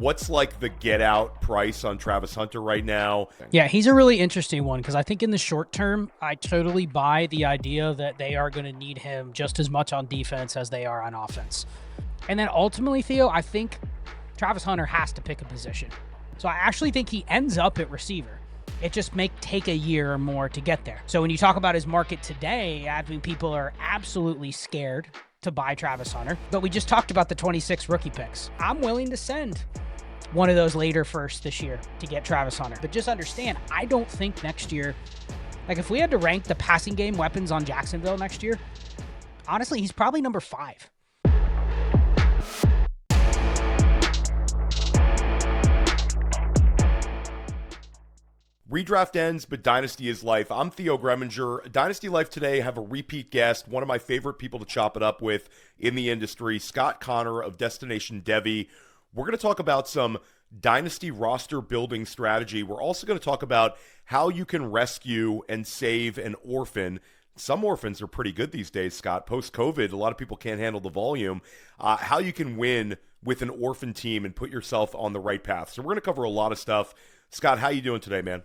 What's like the get out price on Travis Hunter right now? Yeah, he's a really interesting one because I think in the short term, I totally buy the idea that they are going to need him just as much on defense as they are on offense. And then ultimately, Theo, I think Travis Hunter has to pick a position. So I actually think he ends up at receiver. It just may take a year or more to get there. So when you talk about his market today, I mean, people are absolutely scared to buy Travis Hunter. But we just talked about the 26 rookie picks. I'm willing to send one of those later first this year to get Travis Hunter. But just understand, I don't think next year, like if we had to rank the passing game weapons on Jacksonville next year, honestly, he's probably number 5. Redraft ends, but Dynasty is life. I'm Theo Gremminger. Dynasty Life today have a repeat guest, one of my favorite people to chop it up with in the industry, Scott Connor of Destination Devy. We're going to talk about some Dynasty roster building strategy. We're also going to talk about how you can rescue and save an orphan. Some orphans are pretty good these days, Scott. Post-COVID, a lot of people can't handle the volume. How you can win with an orphan team and put yourself on the right path. So we're going to cover a lot of stuff. Scott, how you doing today, man?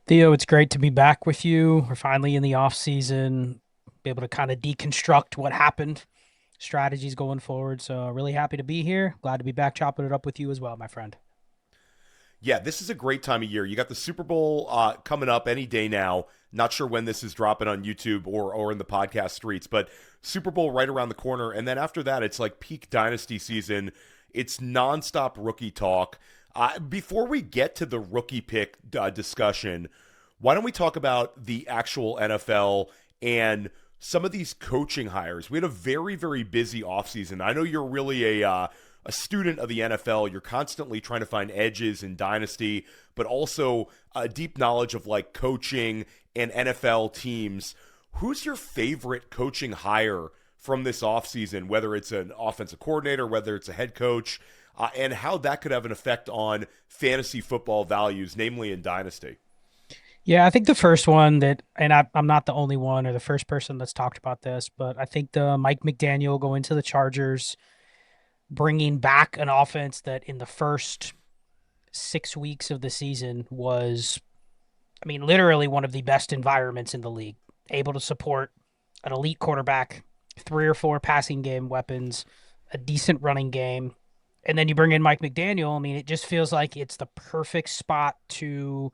Theo, it's great to be back with you. We're finally in the off season, be able to kind of deconstruct what happened, strategies going forward. So really happy to be here. Glad to be back chopping it up with you as well, my friend. Yeah, this is a great time of year. You got the Super Bowl coming up any day now. Not sure when this is dropping on YouTube or in the podcast streets, but Super Bowl right around the corner. And then after that, it's like peak Dynasty season. It's nonstop rookie talk. Before we get to the rookie pick discussion, why don't we talk about the actual NFL and some of these coaching hires? We had a very, very busy offseason. I know you're really a student of the NFL. You're constantly trying to find edges in Dynasty, but also a deep knowledge of like coaching and NFL teams. Who's your favorite coaching hire from this offseason, whether it's an offensive coordinator, whether it's a head coach, and how that could have an effect on fantasy football values, namely in Dynasty? Yeah, I think the first one that, and I'm not the only one or the first person that's talked about this, but I think the Mike McDaniel going to the Chargers, bringing back an offense that in the first 6 weeks of the season was, I mean, literally one of the best environments in the league, able to support an elite quarterback, 3 or 4 passing game weapons, a decent running game. And then you bring in Mike McDaniel. I mean, it just feels like it's the perfect spot to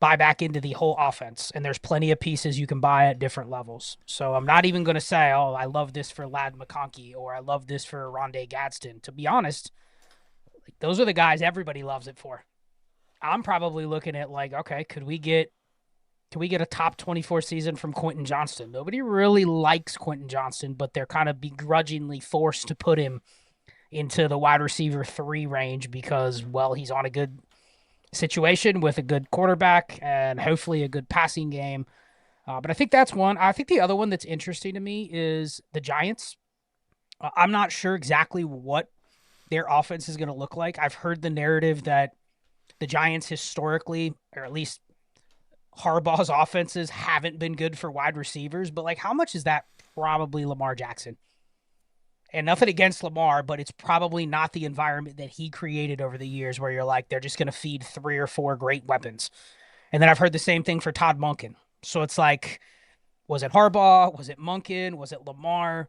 buy back into the whole offense. And there's plenty of pieces you can buy at different levels. So I'm not even going to say, oh, I love this for Ladd McConkey or I love this for Rondé Gadsden. To be honest, like, those are the guys everybody loves it for. I'm probably looking at like, okay, could we get a top 24 season from Quentin Johnston? Nobody really likes Quentin Johnston, but they're kind of begrudgingly forced to put him into the wide receiver 3 range because, well, he's on a good situation with a good quarterback and hopefully a good passing game. But I think that's one. I think the other one that's interesting to me is the Giants. I'm not sure exactly what their offense is going to look like. I've heard the narrative that the Giants historically, or at least Harbaugh's offenses, haven't been good for wide receivers. But like, how much is that probably Lamar Jackson? And nothing against Lamar, but it's probably not the environment that he created over the years where you're like, they're just going to feed 3 or 4 great weapons. And then I've heard the same thing for Todd Monken. So it's like, was it Harbaugh? Was it Monken? Was it Lamar?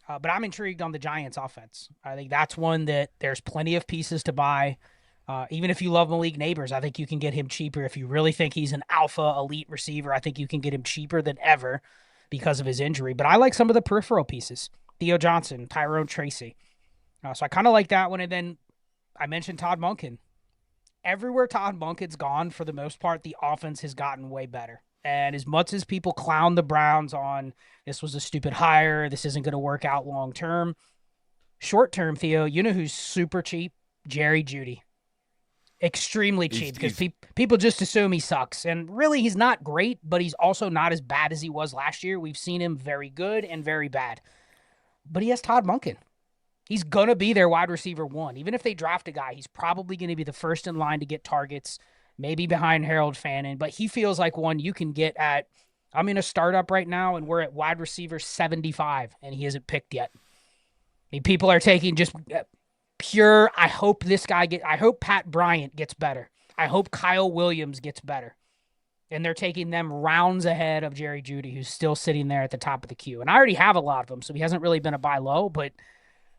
But I'm intrigued on the Giants offense. I think that's one that there's plenty of pieces to buy. Even if you love Malik Neighbors, I think you can get him cheaper. If you really think he's an alpha elite receiver, I think you can get him cheaper than ever because of his injury. But I like some of the peripheral pieces. Theo Johnson, Tyrone Tracy. So I kind of like that one. And then I mentioned Todd Monken. Everywhere Todd Monken's gone, for the most part, the offense has gotten way better. And as much as people clown the Browns on this was a stupid hire, this isn't going to work out long term, short term, Theo, you know who's super cheap? Jerry Jeudy. Extremely cheap because people just assume he sucks. And really, he's not great, but he's also not as bad as he was last year. We've seen him very good and very bad. But he has Todd Monken. He's going to be their wide receiver 1. Even if they draft a guy, he's probably going to be the first in line to get targets, maybe behind Harold Fannin. But he feels like one you can get at, I'm in a startup right now, and we're at wide receiver 75, and he isn't picked yet. I mean, people are taking just pure, I hope Pat Bryant gets better. I hope Kyle Williams gets better. And they're taking them rounds ahead of Jerry Jeudy, who's still sitting there at the top of the queue. And I already have a lot of them, so he hasn't really been a buy low, but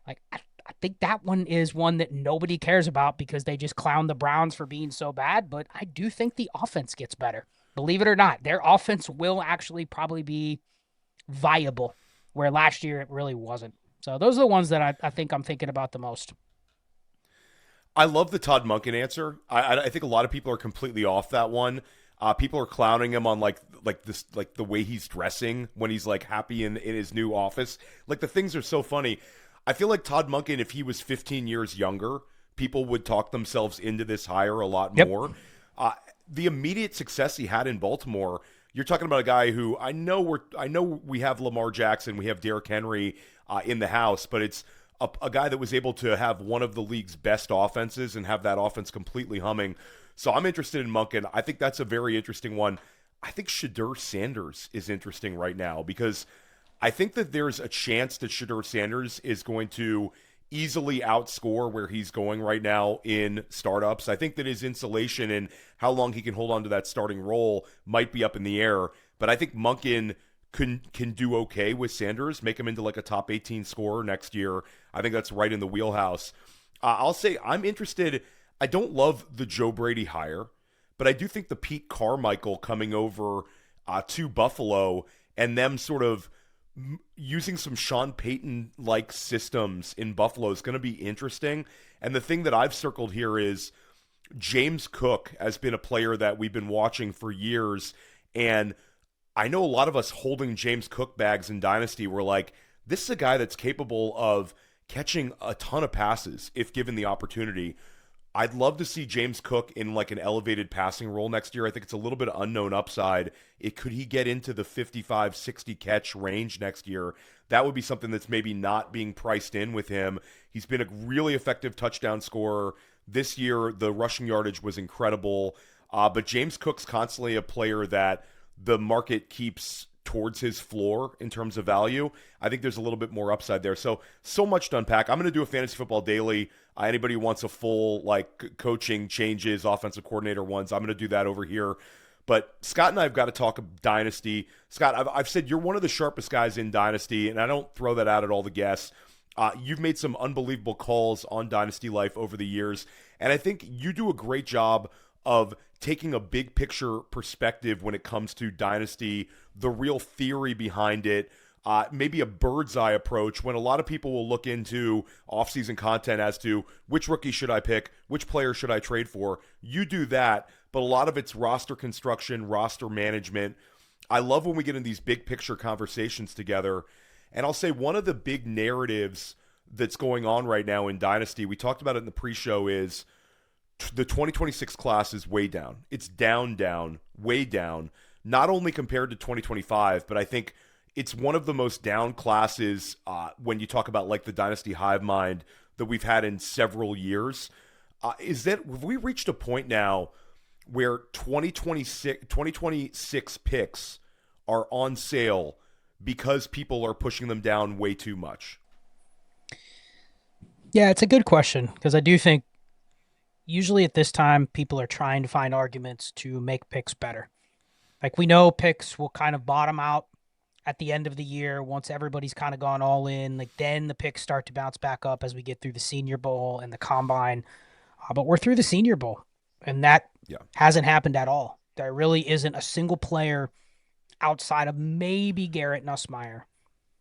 like I think that one is one that nobody cares about because they just clown the Browns for being so bad. But I do think the offense gets better. Believe it or not, their offense will actually probably be viable, where last year it really wasn't. So those are the ones that I think I'm thinking about the most. I love the Todd Monken answer. I think a lot of people are completely off that one. People are clowning him on like this, like the way he's dressing when he's like happy in his new office. Like the things are so funny. I feel like Todd Monken, if he was 15 years younger, people would talk themselves into this hire a lot more. The immediate success he had in Baltimore, you're talking about a guy who I know we have Lamar Jackson, we have Derrick Henry in the house, but it's a guy that was able to have one of the league's best offenses and have that offense completely humming. So I'm interested in Monken. I think that's a very interesting one. I think Shedeur Sanders is interesting right now because I think that there's a chance that Shedeur Sanders is going to easily outscore where he's going right now in startups. I think that his insulation and how long he can hold on to that starting role might be up in the air. But I think Monken can do okay with Sanders, make him into like a top 18 scorer next year. I think that's right in the wheelhouse. I'll say I'm interested. I don't love the Joe Brady hire, but I do think the Pete Carmichael coming over to Buffalo and them sort of using some Sean Payton-like systems in Buffalo is going to be interesting. And the thing that I've circled here is James Cook has been a player that we've been watching for years. And I know a lot of us holding James Cook bags in Dynasty were like, this is a guy that's capable of catching a ton of passes if given the opportunity. I'd love to see James Cook in like an elevated passing role next year. I think it's a little bit of unknown upside. Could he get into the 55, 60 catch range next year? That would be something that's maybe not being priced in with him. He's been a really effective touchdown scorer. This year, the rushing yardage was incredible. But James Cook's constantly a player that the market keeps towards his floor in terms of value. I think there's a little bit more upside there. So much to unpack. I'm going to do a Fantasy Football Daily. Anybody who wants a full like coaching changes, offensive coordinator ones, I'm going to do that over here. But Scott and I have got to talk Dynasty. Scott, I've said you're one of the sharpest guys in Dynasty, and I don't throw that out at all the guests. You've made some unbelievable calls on Dynasty Life over the years, and I think you do a great job of taking a big picture perspective when it comes to Dynasty, the real theory behind it, maybe a bird's eye approach when a lot of people will look into offseason content as to which rookie should I pick, which player should I trade for. You do that, but a lot of it's roster construction, roster management. I love when we get in these big picture conversations together. And I'll say one of the big narratives that's going on right now in Dynasty, we talked about it in the pre-show, is the 2026 class is way down. It's down, way down, not only compared to 2025, but I think it's one of the most down classes when you talk about like the Dynasty hive mind that we've had in several years. Have we reached a point now where 2026 picks are on sale because people are pushing them down way too much? Yeah, it's a good question because I do think usually at this time, people are trying to find arguments to make picks better. Like we know picks will kind of bottom out at the end of the year once everybody's kind of gone all in. Like then the picks start to bounce back up as we get through the Senior Bowl and the Combine. But we're through the Senior Bowl, and that hasn't happened at all. There really isn't a single player outside of maybe Garrett Nussmeier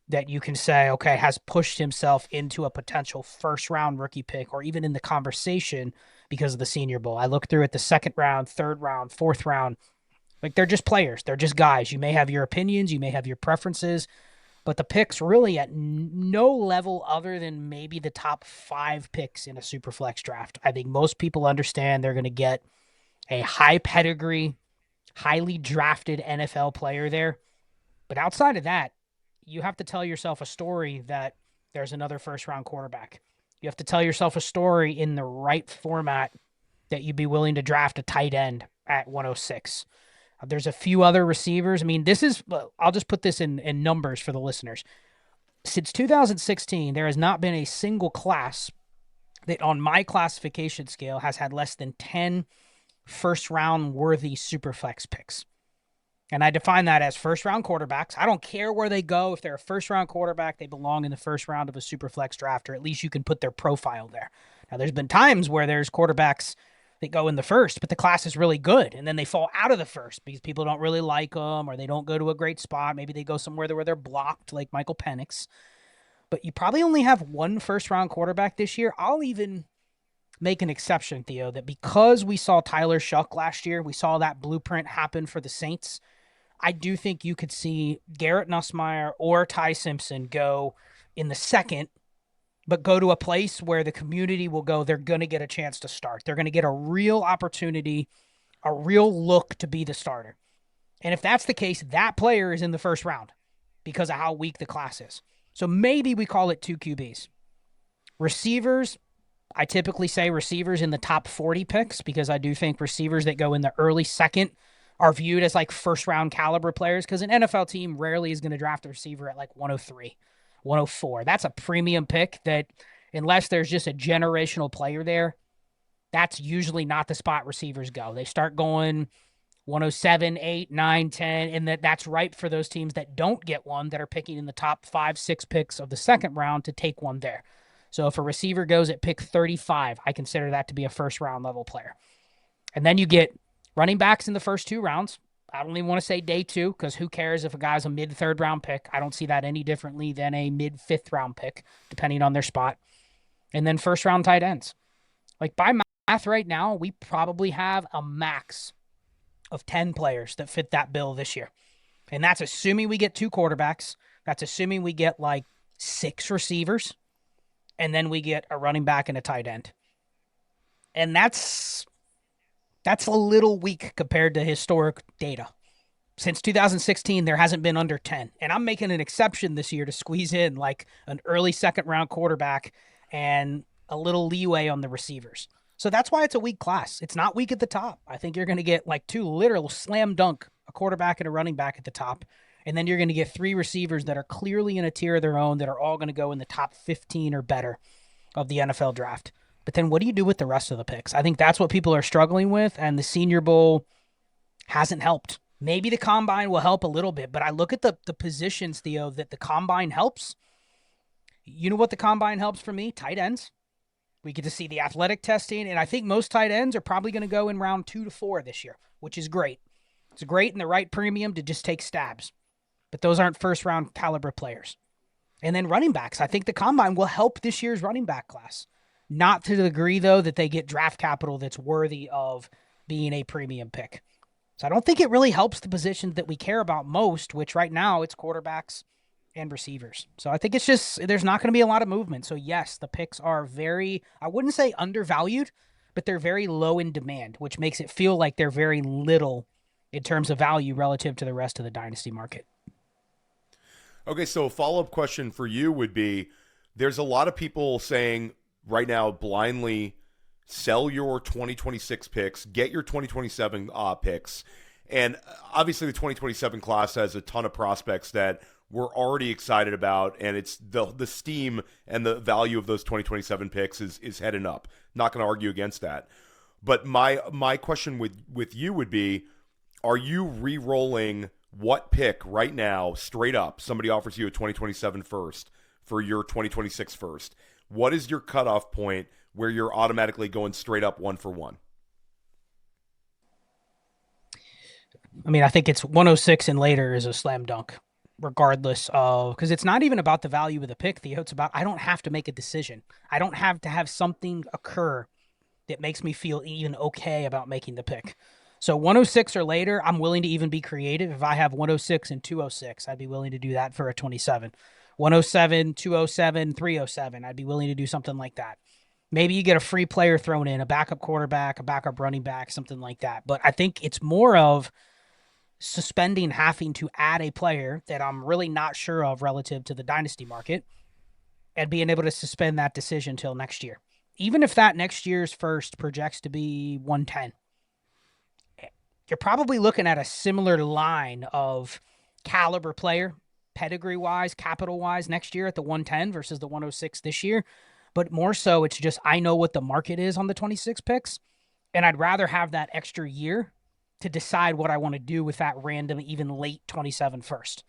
that you can say, okay, has pushed himself into a potential first-round rookie pick or even in the conversation because of the Senior Bowl. I look through at the second round, third round, fourth round. Like, they're just players. They're just guys. You may have your opinions. You may have your preferences. But the picks really at no level other than maybe the top 5 picks in a Superflex draft. I think most people understand they're going to get a high pedigree, highly drafted NFL player there. But outside of that, you have to tell yourself a story that there's another first-round quarterback. You have to tell yourself a story in the right format that you'd be willing to draft a tight end at 106. There's a few other receivers. I mean, I'll just put this in numbers for the listeners. Since 2016, there has not been a single class that on my classification scale has had less than 10 first round worthy superflex picks. And I define that as first round quarterbacks. I don't care where they go. If they're a first round quarterback, they belong in the first round of a superflex draft, or at least you can put their profile there. Now, there's been times where there's quarterbacks that go in the first, but the class is really good. And then they fall out of the first because people don't really like them, or they don't go to a great spot. Maybe they go somewhere where they're blocked, like Michael Penix. But you probably only have one first round quarterback this year. I'll even make an exception, Theo, that because we saw Tyler Shuck last year, we saw that blueprint happen for the Saints. I do think you could see Garrett Nussmeier or Ty Simpson go in the second, but go to a place where the community will go, they're going to get a chance to start. They're going to get a real opportunity, a real look to be the starter. And if that's the case, that player is in the first round because of how weak the class is. So maybe we call it 2 QBs. Receivers, I typically say receivers in the top 40 picks because I do think receivers that go in the early second are viewed as like first round caliber players because an NFL team rarely is going to draft a receiver at like 103, 104. That's a premium pick that unless there's just a generational player there, that's usually not the spot receivers go. They start going 107, 8, 9, 10, and that's ripe for those teams that don't get one that are picking in the top 5, 6 picks of the second round to take one there. So if a receiver goes at pick 35, I consider that to be a first round level player. And then you get running backs in the first 2 rounds. I don't even want to say day 2 because who cares if a guy's a mid-3rd round pick. I don't see that any differently than a mid-5th round pick, depending on their spot. And then first round tight ends. Like by math right now, we probably have a max of 10 players that fit that bill this year. And that's assuming we get 2 quarterbacks. That's assuming we get like 6 receivers. And then we get a running back and a tight end. And that's a little weak compared to historic data. Since 2016, there hasn't been under 10. And I'm making an exception this year to squeeze in like an early second round quarterback and a little leeway on the receivers. So that's why it's a weak class. It's not weak at the top. I think you're going to get like 2 literal slam dunk, a quarterback and a running back at the top. And then you're going to get 3 receivers that are clearly in a tier of their own that are all going to go in the top 15 or better of the NFL draft. But then what do you do with the rest of the picks? I think that's what people are struggling with, and the Senior Bowl hasn't helped. Maybe the Combine will help a little bit, but I look at the positions, Theo, that the Combine helps. You know what the Combine helps for me? Tight ends. We get to see the athletic testing, and I think most tight ends are probably going to go in round 2 to 4 this year, which is great. It's great in the right premium to just take stabs, but those aren't first-round caliber players. And then running backs. I think the Combine will help this year's running back class. Not to the degree, though, that they get draft capital that's worthy of being a premium pick. So I don't think it really helps the positions that we care about most, which right now it's quarterbacks and receivers. So I think it's just there's not going to be a lot of movement. So yes, the picks are very, I wouldn't say undervalued, but they're very low in demand, which makes it feel like they're very little in terms of value relative to the rest of the dynasty market. Okay, so a follow-up question for you would be, there's a lot of people saying right now blindly sell your 2026 picks, get your 2027 picks. And obviously the 2027 class has a ton of prospects that we're already excited about, and it's the steam and the value of those 2027 picks is heading up. Not going to argue against that. But my question with you would be, are you re-rolling what pick right now, straight up, somebody offers you a 2027 first for your 2026 first? What is your cutoff point where you're automatically going straight up 1-for-1? I mean, I think it's 106 and later is a slam dunk, regardless of, because it's not even about the value of the pick, Theo. It's about I don't have to make a decision. I don't have to have something occur that makes me feel even okay about making the pick. So 106 or later, I'm willing to even be creative. If I have 106 and 206, I'd be willing to do that for a 27. 107, 207, 307, I'd be willing to do something like that. Maybe you get a free player thrown in, a backup quarterback, a backup running back, something like that. But I think it's more of suspending having to add a player that I'm really not sure of relative to the dynasty market and being able to suspend that decision till next year. Even if that next year's first projects to be 110, you're probably looking at a similar line of caliber player, pedigree-wise, capital-wise, next year at the 110 versus the 106 this year. but more so it's just I know what the market is on the 26 picks, and I'd rather have that extra year to decide what I want to do with that random, even late 27 first.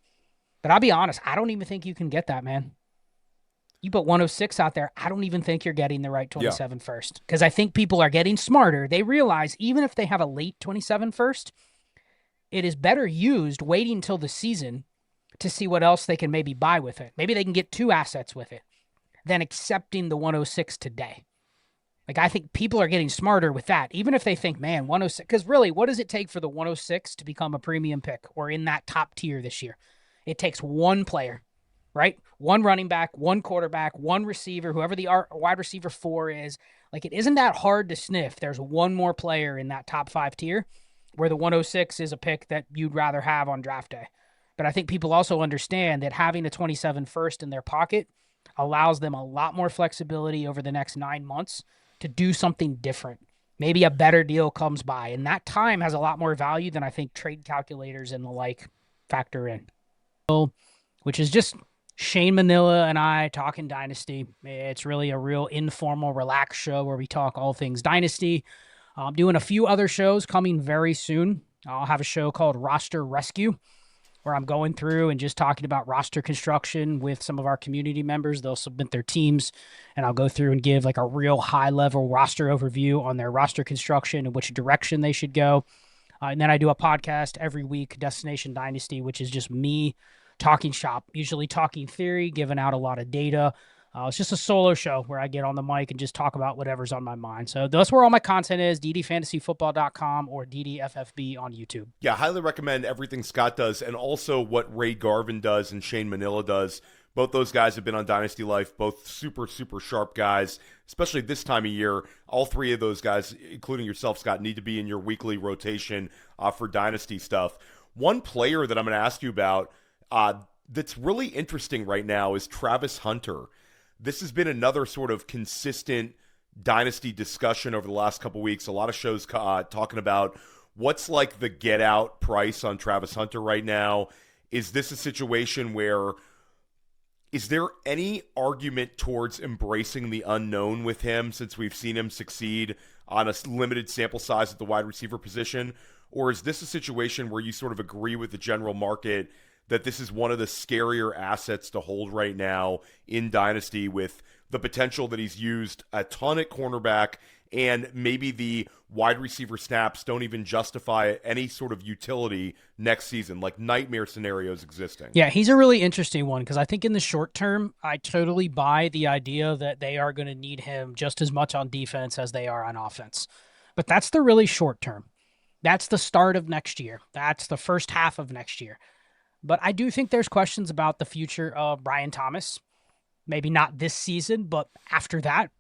But I'll be honest, I don't even think you can get that, man. You put 106 out there, I don't even think you're getting the right 27 first. Because I think people are getting smarter. They realize even if they have a late 27 first, it is better used waiting until the season to see what else they can maybe buy with it. Maybe they can get 2 assets with it than accepting the 106 today. Like, I think people are getting smarter with that, even if they think, man, 106, because really, what does it take for the 106 to become a premium pick or in that top tier this year? It takes one player, right? One running back, one quarterback, one receiver, whoever the wide receiver 4 is. Like, it isn't that hard to sniff. There's one more player in that top 5 tier where the 106 is a pick that you'd rather have on draft day. But I think people also understand that having a 27 first in their pocket allows them a lot more flexibility over the next 9 months to do something different. Maybe a better deal comes by, and that time has a lot more value than I think trade calculators and the like factor in. Which is just Shane Manila and I talking Dynasty. It's really a real informal, relaxed show where we talk all things Dynasty. I'm doing a few other shows coming very soon. I'll have a show called Roster Rescue, where I'm going through and just talking about roster construction with some of our community members. They'll submit their teams, and I'll go through and give like a real high-level roster overview on their roster construction and which direction they should go. And then I do a podcast every week, Destination Dynasty, which is just me talking shop, usually talking theory, giving out a lot of data. It's just a solo show where I get on the mic and just talk about whatever's on my mind. So that's where all my content is, ddfantasyfootball.com or ddffb on YouTube. Yeah, highly recommend everything Scott does and also what Ray Garvin does and Shane Manila does. Both those guys have been on Dynasty Life, both super, super sharp guys, especially this time of year. All 3 of those guys, including yourself, Scott, need to be in your weekly rotation for Dynasty stuff. One player that I'm going to ask you about that's really interesting right now is Travis Hunter. This has been another sort of consistent Dynasty discussion over the last couple weeks. A lot of shows talking about what's like the get out price on Travis Hunter right now. Is this a situation where is there any argument towards embracing the unknown with him since we've seen him succeed on a limited sample size at the wide receiver position? Or is this a situation where you sort of agree with the general market that this is one of the scarier assets to hold right now in Dynasty with the potential that he's used a ton at cornerback and maybe the wide receiver snaps don't even justify any sort of utility next season, like nightmare scenarios existing? Yeah, he's a really interesting one because I think in the short term, I totally buy the idea that they are going to need him just as much on defense as they are on offense. But that's the really short term. That's the start of next year. That's the first half of next year. But I do think there's questions about the future of Brian Thomas. Maybe not this season, but after that,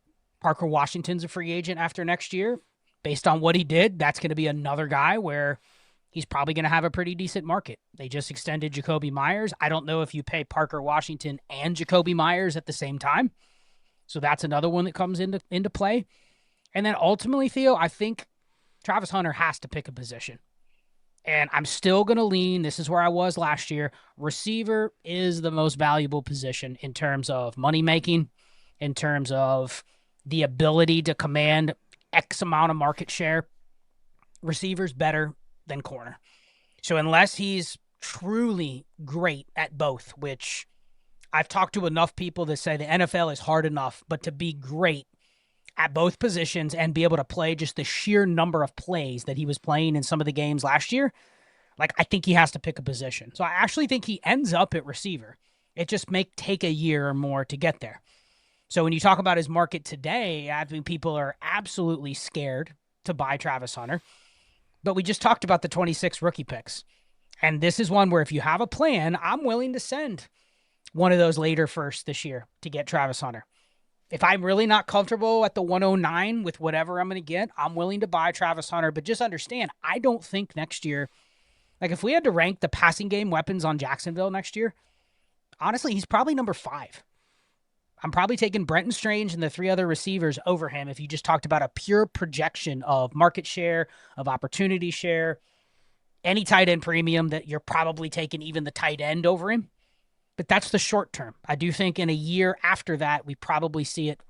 Parker Washington's a free agent after next year. Based on what he did, that's going to be another guy where he's probably going to have a pretty decent market. They just extended Jacoby Myers. I don't know if you pay Parker Washington and Jacoby Myers at the same time. So that's another one that comes into play. And then ultimately, Theo, I think Travis Hunter has to pick a position. And I'm still going to lean, this is where I was last year, receiver is the most valuable position in terms of money making, in terms of the ability to command X amount of market share. Receiver's better than corner. So unless he's truly great at both, which I've talked to enough people that say the NFL is hard enough, but to be great at both positions and be able to play just the sheer number of plays that he was playing in some of the games last year, like I think he has to pick a position. So I actually think he ends up at receiver. It just may take a year or more to get there. So when you talk about his market today, I think people are absolutely scared to buy Travis Hunter. But we just talked about the 26 rookie picks. And this is one where if you have a plan, I'm willing to send one of those later first this year to get Travis Hunter. If I'm really not comfortable at the 109 with whatever I'm going to get, I'm willing to buy Travis Hunter. But just understand, I don't think next year, like if we had to rank the passing game weapons on Jacksonville next year, honestly, he's probably number 5. I'm probably taking Brenton Strange and the 3 other receivers over him if you just talked about a pure projection of market share, of opportunity share, any tight end premium that you're probably taking even the tight end over him. But that's the short term. I do think in a year after that, we probably see it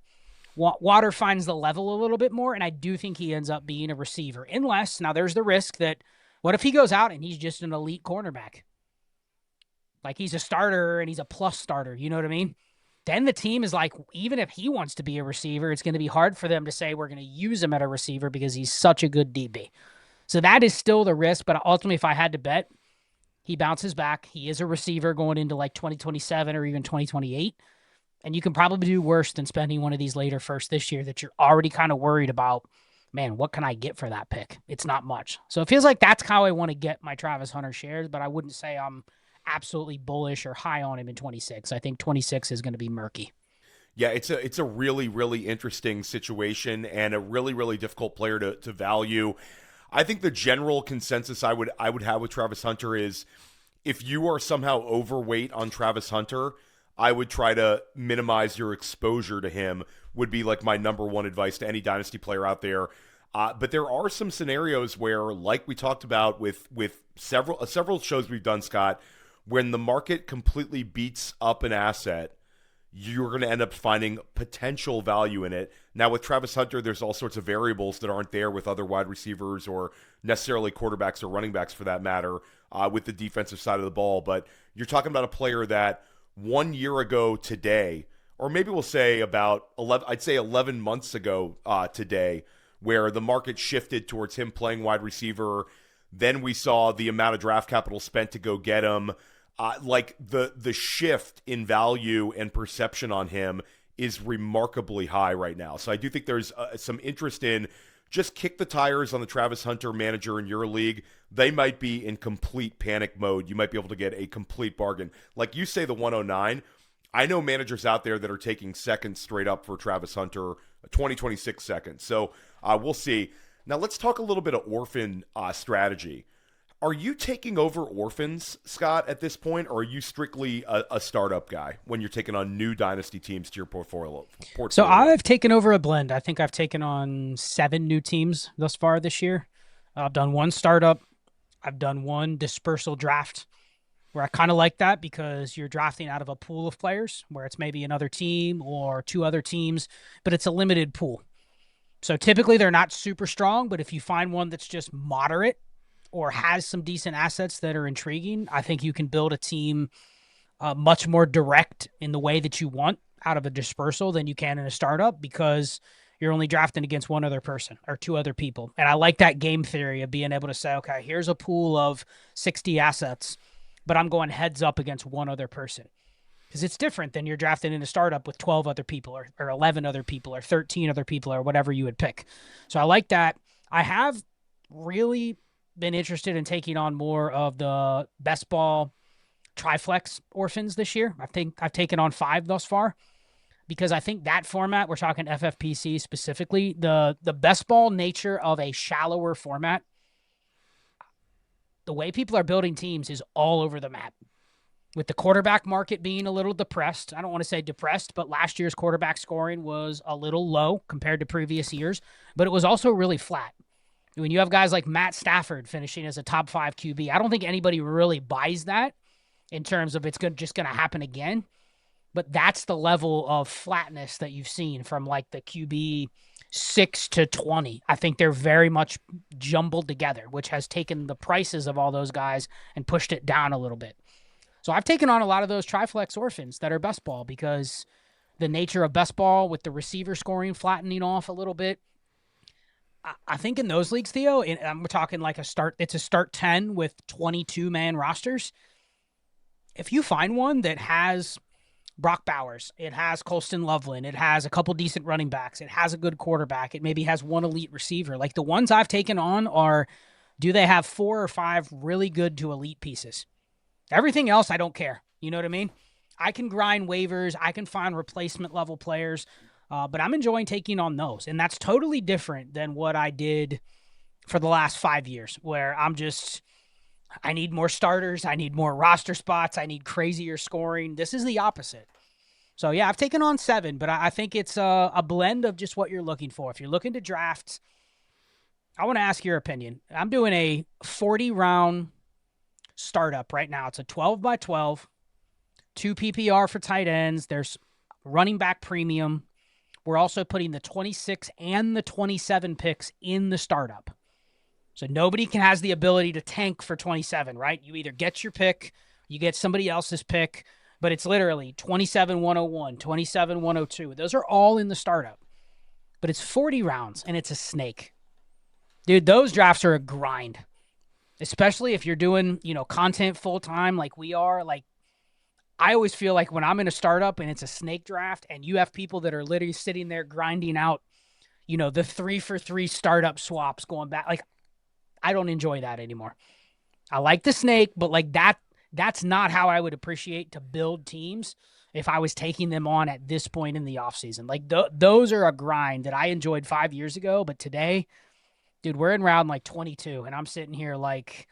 Water finds the level a little bit more, and I do think he ends up being a receiver. Unless, now there's the risk that, what if he goes out and he's just an elite cornerback? Like he's a starter and he's a plus starter, you know what I mean? Then the team is like, even if he wants to be a receiver, it's going to be hard for them to say we're going to use him at a receiver because he's such a good DB. So that is still the risk, but ultimately, if I had to bet, he bounces back. He is a receiver going into like 2027 or even 2028. And you can probably do worse than spending one of these later first this year that you're already kind of worried about. Man, what can I get for that pick? It's not much. So it feels like that's how I want to get my Travis Hunter shares, but I wouldn't say I'm absolutely bullish or high on him in 26. I think 26 is going to be murky. Yeah, it's a really, really interesting situation and a really, really difficult player to value. I think the general consensus I would have with Travis Hunter is if you are somehow overweight on Travis Hunter, I would try to minimize your exposure to him, would be like my number one advice to any dynasty player out there. But there are some scenarios where, like we talked about with several shows we've done, Scott, when the market completely beats up an asset, you're going to end up finding potential value in it. Now, with Travis Hunter, there's all sorts of variables that aren't there with other wide receivers or necessarily quarterbacks or running backs for that matter with the defensive side of the ball. But you're talking about a player that 1 year ago today, or maybe we'll say about 11 months ago today, where the market shifted towards him playing wide receiver. Then we saw the amount of draft capital spent to go get him. Like the shift in value and perception on him is remarkably high right now. So I do think there's some interest in just kick the tires on the Travis Hunter manager in your league. They might be in complete panic mode. You might be able to get a complete bargain. Like you say, the 109. I know managers out there that are taking seconds straight up for Travis Hunter, 2026 seconds. So we'll see. Now let's talk a little bit of Orphan strategy. Are you taking over orphans, Scott, at this point, or are you strictly a startup guy when you're taking on new dynasty teams to your portfolio? So I've taken over a blend. I think I've taken on 7 new teams thus far this year. I've done 1 startup. I've done 1 dispersal draft where I kind of like that because you're drafting out of a pool of players where it's maybe another team or 2 other teams, but it's a limited pool. So typically they're not super strong, but if you find one that's just moderate or has some decent assets that are intriguing, I think you can build a team much more direct in the way that you want out of a dispersal than you can in a startup because you're only drafting against 1 other person or 2 other people. And I like that game theory of being able to say, okay, here's a pool of 60 assets, but I'm going heads up against 1 other person. Because it's different than you're drafting in a startup with 12 other people or 11 other people or 13 other people or whatever you would pick. So I like that. I have really been interested in taking on more of the best ball triflex orphans this year. I think I've taken on 5 thus far because I think that format, we're talking FFPC specifically, the best ball nature of a shallower format, the way people are building teams is all over the map. With the quarterback market being a little depressed, I don't want to say depressed, but last year's quarterback scoring was a little low compared to previous years, but it was also really flat. When you have guys like Matt Stafford finishing as a top 5 QB, I don't think anybody really buys that in terms of it's just going to happen again. But that's the level of flatness that you've seen from like the QB 6 to 20. I think they're very much jumbled together, which has taken the prices of all those guys and pushed it down a little bit. So I've taken on a lot of those triflex orphans that are best ball because the nature of best ball with the receiver scoring flattening off a little bit. I think in those leagues, Theo, we're talking like it's a start 10 with 22-man rosters. If you find one that has Brock Bowers, it has Colston Loveland, it has a couple decent running backs, it has a good quarterback, it maybe has 1 elite receiver. Like the ones I've taken on are, do they have 4 or 5 really good to elite pieces? Everything else, I don't care. You know what I mean? I can grind waivers. I can find replacement level players. But I'm enjoying taking on those. And that's totally different than what I did for the last 5 years, where I need more starters. I need more roster spots. I need crazier scoring. This is the opposite. So, yeah, I've taken on 7, but I think it's a blend of just what you're looking for. If you're looking to draft, I want to ask your opinion. I'm doing a 40-round startup right now. It's a 12 by 12, 2 PPR for tight ends. There's running back premium. we're also putting the 26 and the 27 picks in the startup. So nobody has the ability to tank for 27, right? You either get your pick, you get somebody else's pick, but it's literally 27-101, 27-102. Those are all in the startup. But it's 40 rounds, and it's a snake. Dude, those drafts are a grind, especially if you're doing, content full-time like we are. Like, I always feel like when I'm in a startup and it's a snake draft and you have people that are literally sitting there grinding out, the 3-for-3 startup swaps going back. Like, I don't enjoy that anymore. I like the snake, but like that's not how I would appreciate to build teams if I was taking them on at this point in the offseason. Like those are a grind that I enjoyed 5 years ago, but today, dude, we're in round like 22 and I'm sitting here like,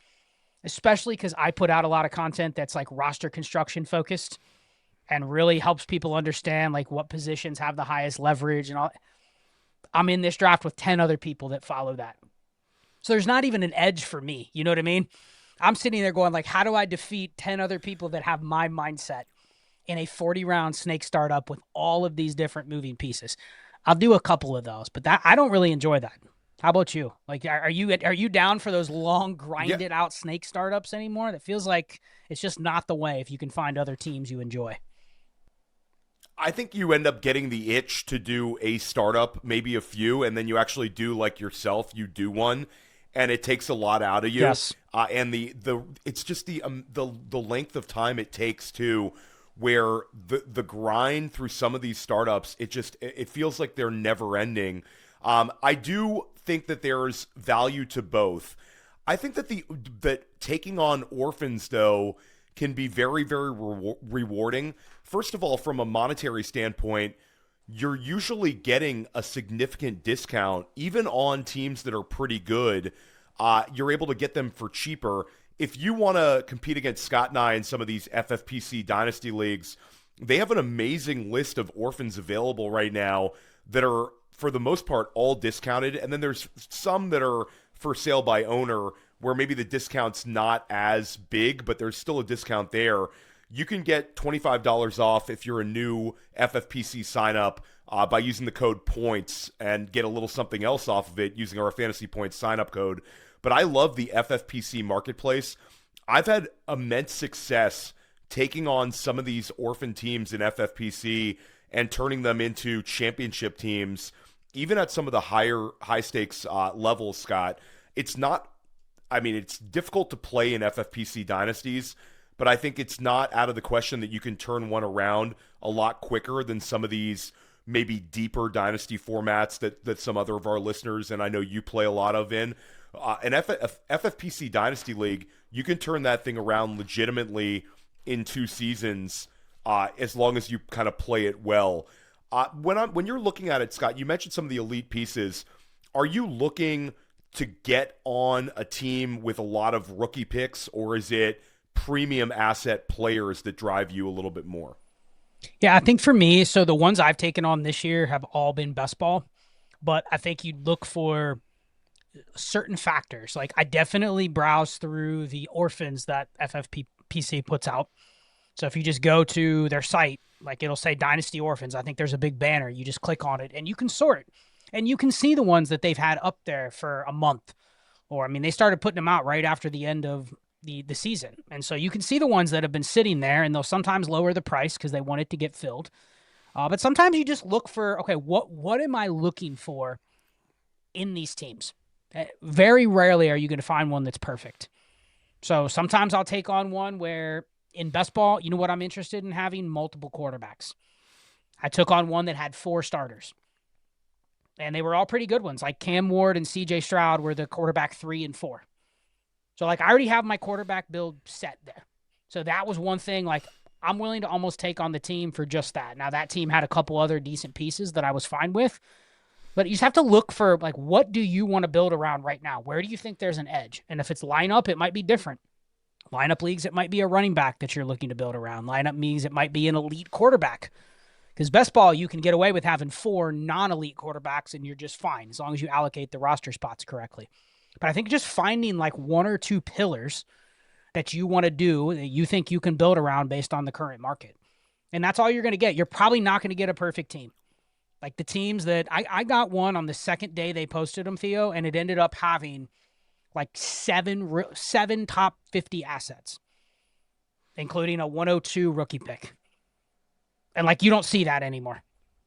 especially because I put out a lot of content that's like roster construction focused and really helps people understand like what positions have the highest leverage and all. I'm in this draft with 10 other people that follow that. So there's not even an edge for me. You know what I mean? I'm sitting there going like, how do I defeat 10 other people that have my mindset in a 40-round snake startup with all of these different moving pieces? I'll do a couple of those, but I don't really enjoy that. How about you? Like, are you down for those long, grinded out snake startups anymore? That feels like it's just not the way if you can find other teams you enjoy. I think you end up getting the itch to do a startup, maybe a few, and then you actually do like yourself. You do one, and it takes a lot out of you. Yes. And it's just the length of time it takes to where the grind through some of these startups, it feels like they're never ending. I do think that there's value to both. I think that taking on orphans though can be very, very rewarding. First of all, from a monetary standpoint, you're usually getting a significant discount, even on teams that are pretty good. You're able to get them for cheaper. If you want to compete against Scott and I in some of these FFPC Dynasty leagues, they have an amazing list of orphans available right now that are, for the most part, all discounted. And then there's some that are for sale by owner where maybe the discount's not as big, but there's still a discount there. You can get $25 off if you're a new FFPC sign up by using the code POINTS and get a little something else off of it using our Fantasy Points sign up code. But I love the FFPC marketplace. I've had immense success taking on some of these orphan teams in FFPC and turning them into championship teams, even at some of the high stakes levels, Scott. It's difficult to play in FFPC dynasties, but I think it's not out of the question that you can turn one around a lot quicker than some of these maybe deeper dynasty formats that some other of our listeners, and I know you play a lot of in. An FFPC Dynasty League, you can turn that thing around legitimately in 2 seasons as long as you kind of play it well. When you're looking at it, Scott, you mentioned some of the elite pieces. Are you looking to get on a team with a lot of rookie picks, or is it premium asset players that drive you a little bit more? Yeah, I think for me, so the ones I've taken on this year have all been best ball, but I think you'd look for certain factors. Like I definitely browse through the orphans that FFPC puts out. So if you just go to their site, like it'll say Dynasty Orphans. I think there's a big banner. You just click on it and you can sort. And you can see the ones that they've had up there for a month. Or, they started putting them out right after the end of the season. And so you can see the ones that have been sitting there, and they'll sometimes lower the price because they want it to get filled. But sometimes you just look for, okay, what am I looking for in these teams? Very rarely are you going to find one that's perfect. So sometimes I'll take on one where in best ball, you know what I'm interested in having? Multiple quarterbacks. I took on one that had 4 starters. And they were all pretty good ones. Like Cam Ward and CJ Stroud were the quarterback 3 and 4. So like I already have my quarterback build set there. So that was one thing, like I'm willing to almost take on the team for just that. Now that team had a couple other decent pieces that I was fine with. But you just have to look for, like, what do you want to build around right now? Where do you think there's an edge? And if it's lineup, it might be different. Lineup leagues, it might be a running back that you're looking to build around. Lineup means it might be an elite quarterback. Because best ball, you can get away with having 4 non-elite quarterbacks and you're just fine as long as you allocate the roster spots correctly. But I think just finding like 1 or 2 pillars that you want to do, that you think you can build around based on the current market. And that's all you're going to get. You're probably not going to get a perfect team. Like the teams that I got one on the second day they posted them, Theo, and it ended up having like seven top 50 assets, including a 102 rookie pick. And like you don't see that anymore.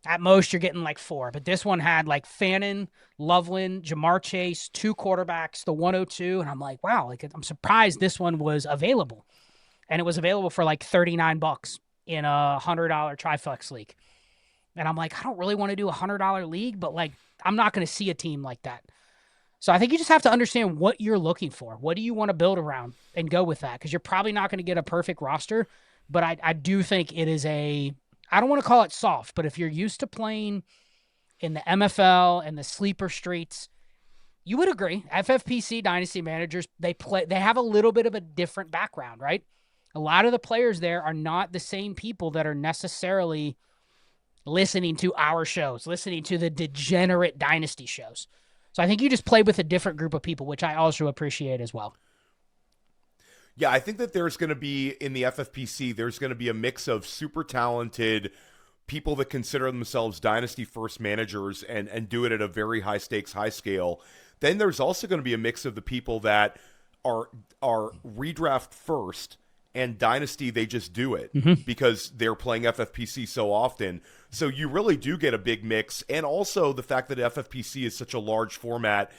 At most, you're getting like 4. But this one had like Fannin, Loveland, Jamar Chase, 2 quarterbacks, the 102. And I'm like, wow, like I'm surprised this one was available. And it was available for like $39 in a $100 Triflex league. And I'm like, I don't really want to do a $100 league, but like, I'm not going to see a team like that. So I think you just have to understand what you're looking for. What do you want to build around and go with that? Because you're probably not going to get a perfect roster. But I do think it is I don't want to call it soft, but if you're used to playing in the MFL and the sleeper streets, you would agree. FFPC Dynasty managers, they have a little bit of a different background, right? A lot of the players there are not the same people that are necessarily listening to our shows, listening to the degenerate Dynasty shows. So I think you just play with a different group of people, which I also appreciate as well. Yeah, I think that there's going to be, in the FFPC, there's going to be a mix of super talented people that consider themselves Dynasty first managers and do it at a very high stakes, high scale. Then there's also going to be a mix of the people that are redraft first and Dynasty, they just do it because they're playing FFPC so often. So you really do get a big mix. And also the fact that FFPC is such a large format,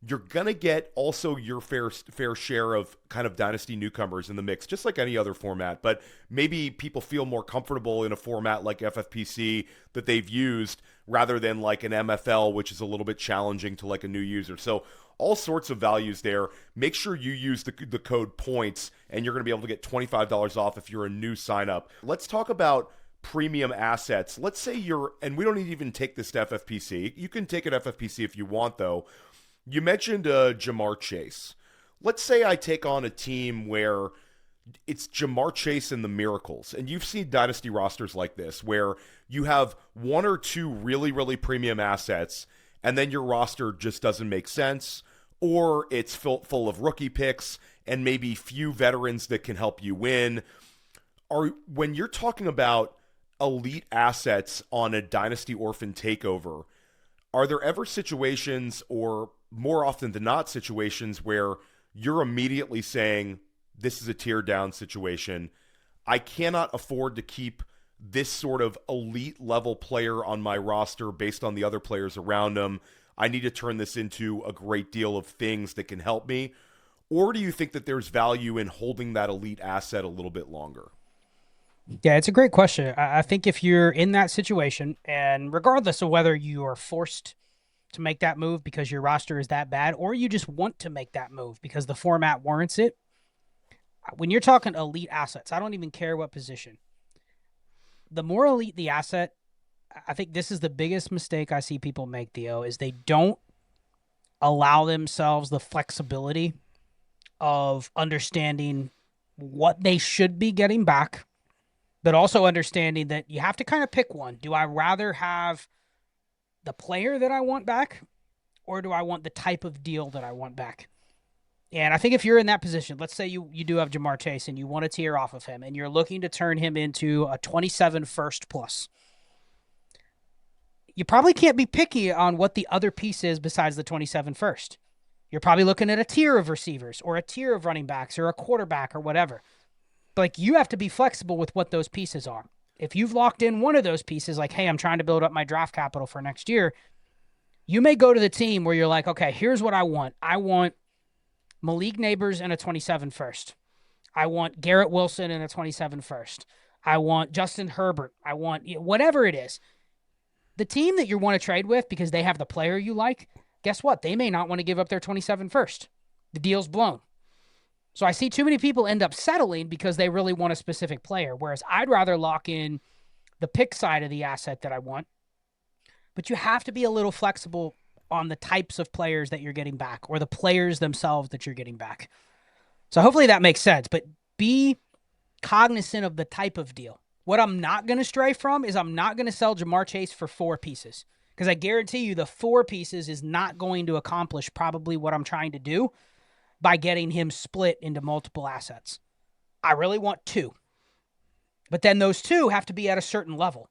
you're going to get also your fair share of kind of Dynasty newcomers in the mix, just like any other format. But maybe people feel more comfortable in a format like FFPC that they've used rather than like an MFL, which is a little bit challenging to like a new user. So all sorts of values there. Make sure you use the code POINTS, and you're going to be able to get $25 off if you're a new sign up. Let's talk about premium assets. Let's say and we don't even take this to FFPC. You can take it FFPC if you want, though. You mentioned Jamar Chase. Let's say I take on a team where it's Jamar Chase and the Miracles. And you've seen Dynasty rosters like this where you have 1 or 2 really, really premium assets, and then your roster just doesn't make sense, or it's full of rookie picks and maybe few veterans that can help you win. When you're talking about elite assets on a Dynasty Orphan takeover, are there ever situations, or more often than not situations, where you're immediately saying, this is a tear down situation. I cannot afford to keep this sort of elite level player on my roster based on the other players around him. I need to turn this into a great deal of things that can help me. Or do you think that there's value in holding that elite asset a little bit longer? Yeah, it's a great question. I think if you're in that situation, and regardless of whether you are forced to make that move because your roster is that bad, or you just want to make that move because the format warrants it, when you're talking elite assets, I don't even care what position. The more elite the asset, I think this is the biggest mistake I see people make, Theo, is they don't allow themselves the flexibility of understanding what they should be getting back, but also understanding that you have to kind of pick one. Do I rather have the player that I want back, or do I want the type of deal that I want back? And I think if you're in that position, let's say you do have Jamar Chase and you want to tear off of him and you're looking to turn him into a 27 first plus, you probably can't be picky on what the other piece is besides the 27 first. You're probably looking at a tier of receivers or a tier of running backs or a quarterback or whatever. But like, you have to be flexible with what those pieces are. If you've locked in one of those pieces, like, hey, I'm trying to build up my draft capital for next year, you may go to the team where you're like, okay, here's what I want. I want Malik Neighbors in a 27 first. I want Garrett Wilson in a 27 first. I want Justin Herbert. I want whatever it is. The team that you want to trade with because they have the player you like, guess what? They may not want to give up their 27 first. The deal's blown. So I see too many people end up settling because they really want a specific player, whereas I'd rather lock in the pick side of the asset that I want. But you have to be a little flexible on the types of players that you're getting back or the players themselves that you're getting back. So hopefully that makes sense, but be cognizant of the type of deal. What I'm not going to stray from is I'm not going to sell Jamar Chase for 4 pieces, because I guarantee you the 4 pieces is not going to accomplish probably what I'm trying to do by getting him split into multiple assets. I really want 2. But then those 2 have to be at a certain level.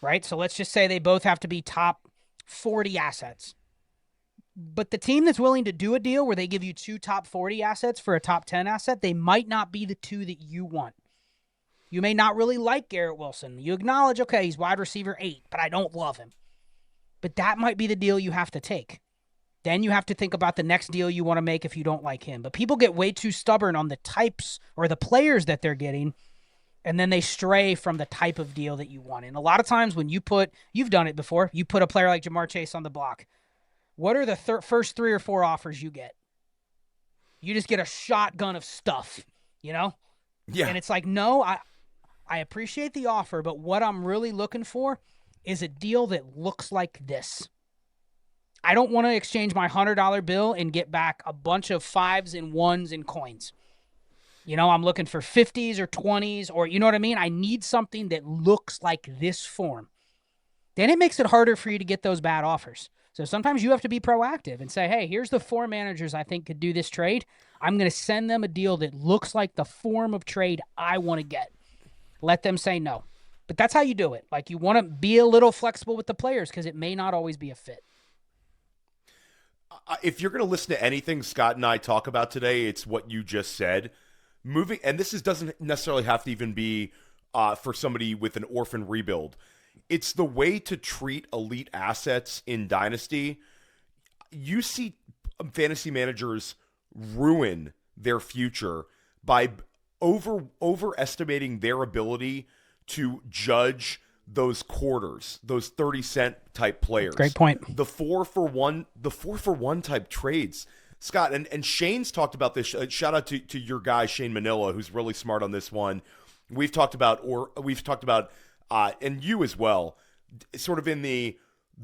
right? So let's just say they both have to be top 40 assets. But the team that's willing to do a deal where they give you two top 40 assets for a top 10 asset, they might not be the two that you want. You may not really like Garrett Wilson. You acknowledge, okay, he's wide receiver 8, but I don't love him. But that might be the deal you have to take. Then you have to think about the next deal you want to make if you don't like him. But people get way too stubborn on the types or the players that they're getting, and then they stray from the type of deal that you want. And a lot of times when you've done it before, you put a player like Ja'Marr Chase on the block. What are the first 3 or 4 offers you get? You just get a shotgun of stuff, you know? Yeah. And it's like, no, I appreciate the offer, but what I'm really looking for is a deal that looks like this. I don't want to exchange my $100 bill and get back a bunch of 5s and 1s and coins. You know, I'm looking for 50s or 20s, or you know what I mean? I need something that looks like this form. Then it makes it harder for you to get those bad offers. So sometimes you have to be proactive and say, hey, here's the 4 managers I think could do this trade. I'm going to send them a deal that looks like the form of trade I want to get. Let them say no. But that's how you do it. Like, you want to be a little flexible with the players because it may not always be a fit. If you're going to listen to anything Scott and I talk about today, it's what you just said. Moving, and this doesn't necessarily have to even be for somebody with an orphan rebuild. It's the way to treat elite assets in Dynasty. You see fantasy managers ruin their future by overestimating their ability to judge those quarters, those 30-cent type players. Great point. The 4-for-1 type trades. Scott, and Shane's talked about this. Shout out to your guy, Shane Manila, who's really smart on this one. We've talked about, and you as well, sort of in the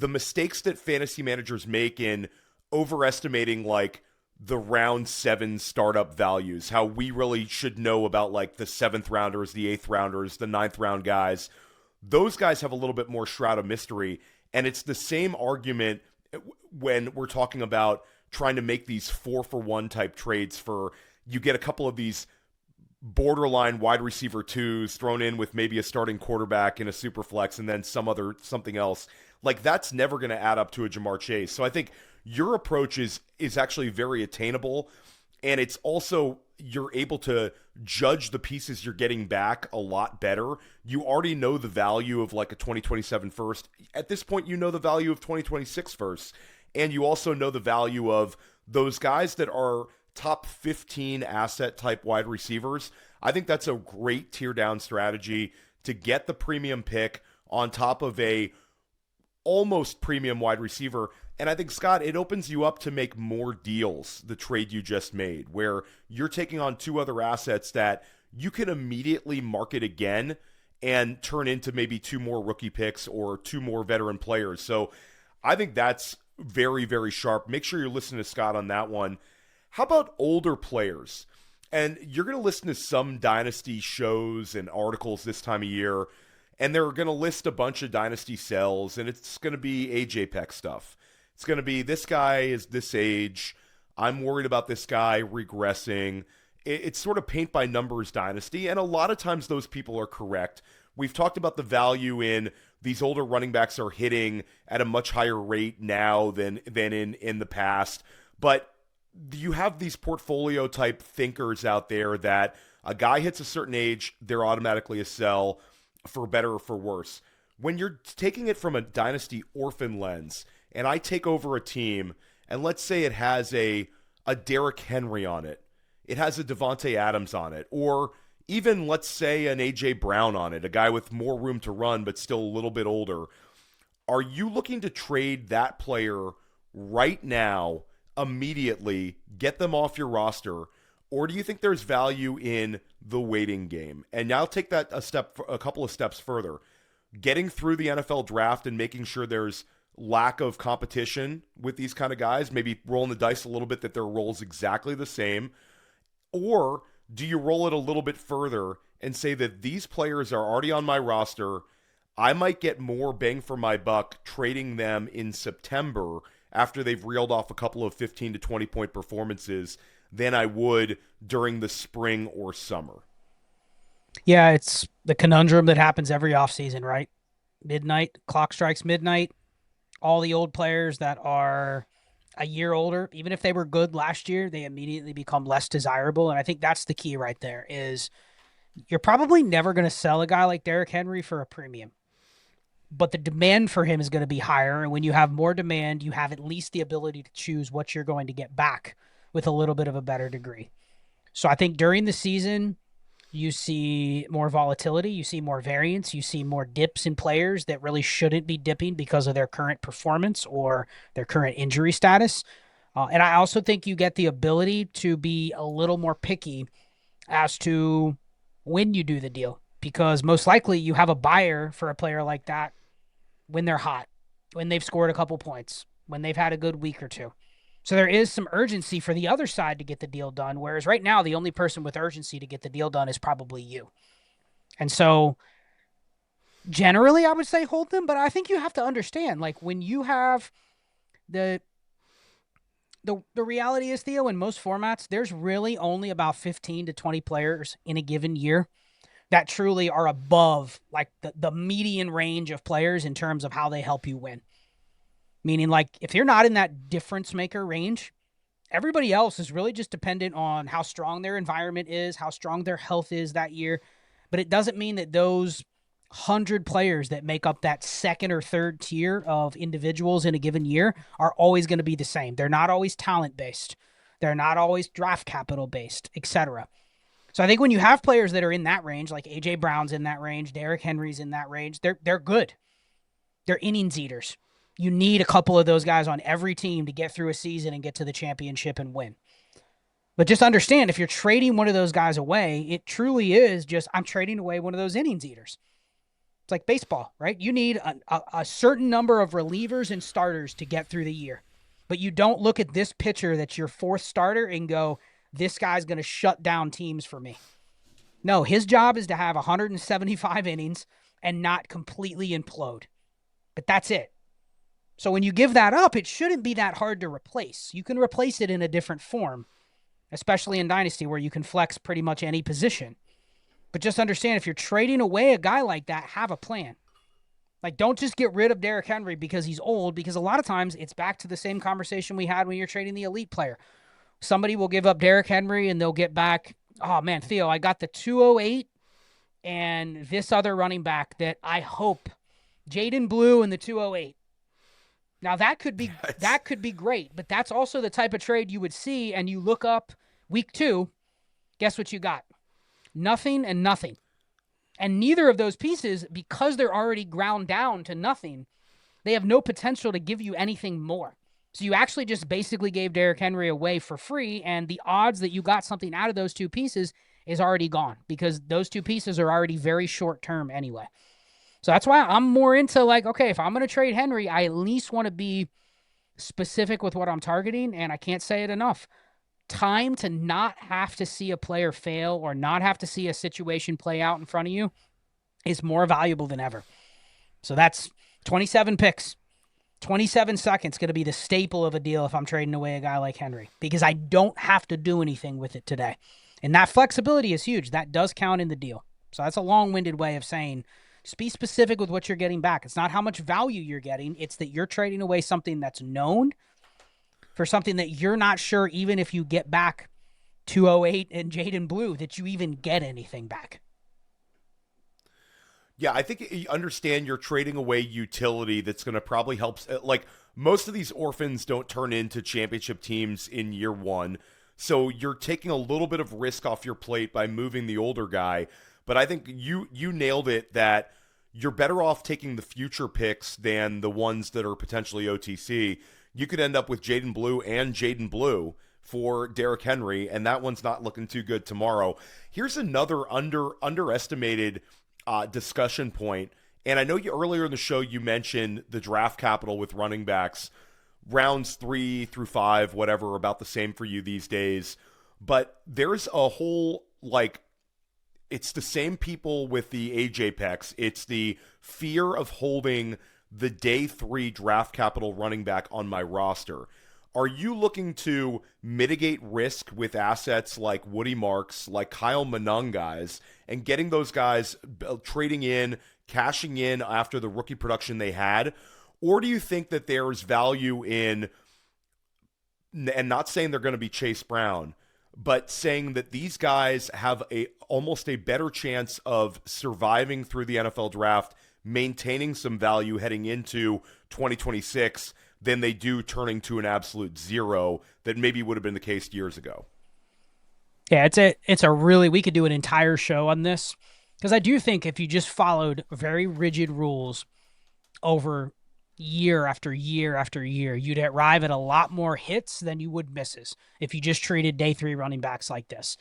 mistakes that fantasy managers make in overestimating like the round 7 startup values, how we really should know about like the 7th rounders, the 8th rounders, the 9th round guys. Those guys have a little bit more shroud of mystery. And it's the same argument when we're talking about trying to make these 4-for-1 type trades for, you get a couple of these borderline wide receiver 2s thrown in with maybe a starting quarterback in a super flex and then something else. Like, that's never going to add up to a Ja'Marr Chase. So I think your approach is actually very attainable, and it's also, you're able to judge the pieces you're getting back a lot better. You already know the value of like a 2027 first. At this point, you know the value of 2026 first, and you also know the value of those guys that are top 15 asset type wide receivers. I think that's a great tier down strategy to get the premium pick on top of a almost premium wide receiver. And I think, Scott, it opens you up to make more deals, the trade you just made, where you're taking on 2 other assets that you can immediately market again and turn into maybe 2 more rookie picks or 2 more veteran players. So I think that's very, very sharp. Make sure you're listening to Scott on that one. How about older players? And you're going to listen to some Dynasty shows and articles this time of year, and they're going to list a bunch of Dynasty sells, and it's going to be AJ Peck stuff. It's going to be, this guy is this age, I'm worried about this guy regressing. It's sort of paint by numbers Dynasty, and a lot of times those people are correct. We've talked about the value in these older running backs are hitting at a much higher rate now than in the past. But you have these portfolio type thinkers out there that a guy hits a certain age, they're automatically a sell, for better or for worse. When you're taking it from a Dynasty Orphan lens, and I take over a team, and let's say it has a Derrick Henry on it, it has a Devontae Adams on it, or even let's say an A.J. Brown on it, a guy with more room to run but still a little bit older, are you looking to trade that player right now, immediately, get them off your roster, or do you think there's value in the waiting game? And now I'll take that a couple of steps further. Getting through the NFL draft and making sure there's lack of competition with these kind of guys, maybe rolling the dice a little bit that their role's exactly the same, or do you roll it a little bit further and say that these players are already on my roster, I might get more bang for my buck trading them in September after they've reeled off a couple of 15 to 20 point performances than I would during the spring or summer? Yeah, it's the conundrum that happens every offseason, right? midnight, clock strikes midnight. All the old players that are a year older, even if they were good last year, they immediately become less desirable. And I think that's the key right there is you're probably never going to sell a guy like Derrick Henry for a premium, but the demand for him is going to be higher. And when you have more demand, you have at least the ability to choose what you're going to get back with a little bit of a better degree. So I think during the season, you see more volatility, you see more variance, you see more dips in players that really shouldn't be dipping because of their current performance or their current injury status. And I also think you get the ability to be a little more picky as to when you do the deal, because most likely you have a buyer for a player like that when they're hot, when they've scored a couple points, when they've had a good week or two. So there is some urgency for the other side to get the deal done, whereas right now the only person with urgency to get the deal done is probably you. And so generally I would say hold them, but I think you have to understand, like when you have the reality is, Theo, in most formats, there's really only about 15 to 20 players in a given year that truly are above like the median range of players in terms of how they help you win. Meaning, like, if you're not in that difference maker range, everybody else is really just dependent on how strong their environment is, how strong their health is that year. But it doesn't mean that those 100 players that make up that second or third tier of individuals in a given year are always going to be the same. They're not always talent based. They're not always draft capital based, etc. So I think when you have players that are in that range, like AJ Brown's in that range, Derrick Henry's in that range, they're good. They're innings eaters. You need a couple of those guys on every team to get through a season and get to the championship and win. But just understand, if you're trading one of those guys away, it truly is just, I'm trading away one of those innings eaters. It's like baseball, right? You need a certain number of relievers and starters to get through the year. But you don't look at this pitcher that's your fourth starter and go, this guy's going to shut down teams for me. No, his job is to have 175 innings and not completely implode. But that's it. So when you give that up, it shouldn't be that hard to replace. You can replace it in a different form, especially in Dynasty where you can flex pretty much any position. But just understand, if you're trading away a guy like that, have a plan. Like, don't just get rid of Derrick Henry because he's old, because a lot of times it's back to the same conversation we had when you're trading the elite player. Somebody will give up Derrick Henry and they'll get back, oh man, Theo, I got the 208 and this other running back that I hope, Hayden Blue and the 208. Now that could be great, but that's also the type of trade you would see, and you look up week 2, guess what you got? Nothing and nothing. And neither of those pieces, because they're already ground down to nothing, they have no potential to give you anything more. So you actually just basically gave Derrick Henry away for free, and the odds that you got something out of those two pieces is already gone, because those two pieces are already very short term anyway. So that's why I'm more into, like, okay, if I'm going to trade Henry, I at least want to be specific with what I'm targeting, and I can't say it enough. Time to not have to see a player fail or not have to see a situation play out in front of you is more valuable than ever. So that's 27 picks. 27 seconds going to be the staple of a deal if I'm trading away a guy like Henry, because I don't have to do anything with it today. And that flexibility is huge. That does count in the deal. So that's a long-winded way of saying, just be specific with what you're getting back. It's not how much value you're getting. It's that you're trading away something that's known for something that you're not sure, even if you get back 208 and Hayden Blue, that you even get anything back. Yeah, I think you understand you're trading away utility that's going to probably help. Like, most of these orphans don't turn into championship teams in year 1. So you're taking a little bit of risk off your plate by moving the older guy. But I think you nailed it, that you're better off taking the future picks than the ones that are potentially OTC. You could end up with Hayden Blue and Hayden Blue for Derrick Henry, and that one's not looking too good tomorrow. Here's another underestimated discussion point. And I know you earlier in the show you mentioned the draft capital with running backs, rounds 3 through 5, whatever, about the same for you these days. But there's a whole, like, it's the same people with the AJ picks. It's the fear of holding the day 3 draft capital running back on my roster. Are you looking to mitigate risk with assets like Woody Marks, like Kyle Manung guys, and getting those guys, trading in, cashing in after the rookie production they had? Or do you think that there's value in, and not saying they're going to be Chase Brown, but saying that these guys have almost a better chance of surviving through the NFL draft, maintaining some value heading into 2026 than they do turning to an absolute zero that maybe would have been the case years ago? Yeah, it's a really, we could do an entire show on this, because I do think if you just followed very rigid rules over year after year after year, you'd arrive at a lot more hits than you would misses if you just treated day three running backs like this.